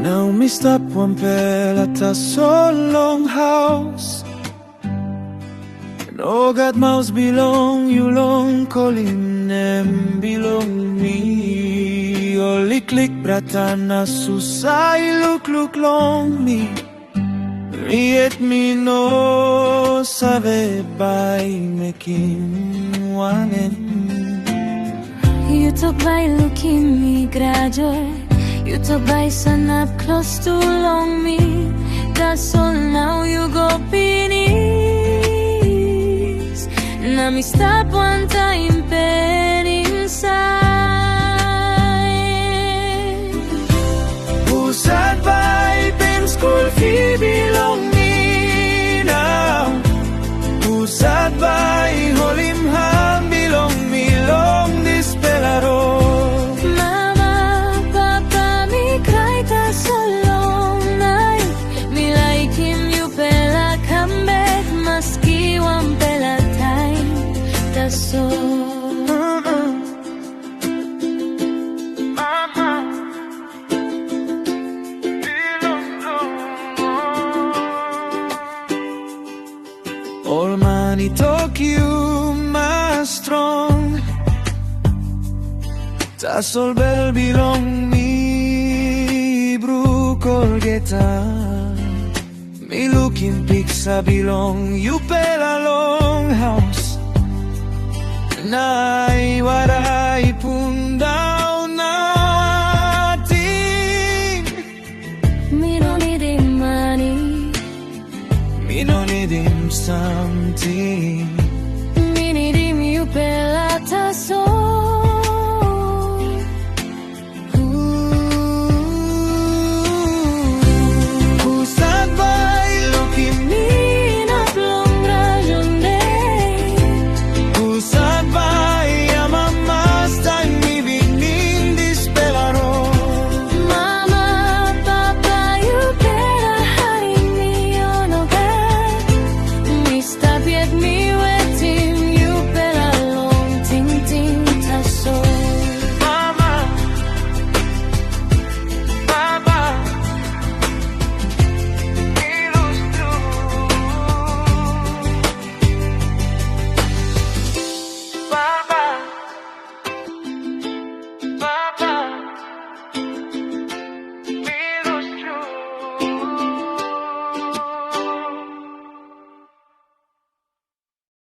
Now me stop one pell at a so long house. And oh God, mouse belong you long, calling them belong me. Only click bratana susai look long me. Yet me no sabe by making one end. You talk by looking me graduate. You talk by sun up close to long me. That's all now you go finish. Now me stop one time pen inside. Who sat by pen school fee belong me now? Who sat by hold him hand belong me long this pelaro? So all money talk you my strong. Tas all bell belong me bro colgeta. Me looking pizza belong you pela long house. Nay, what I put down nothing. Me don't need him money. Me don't need him something.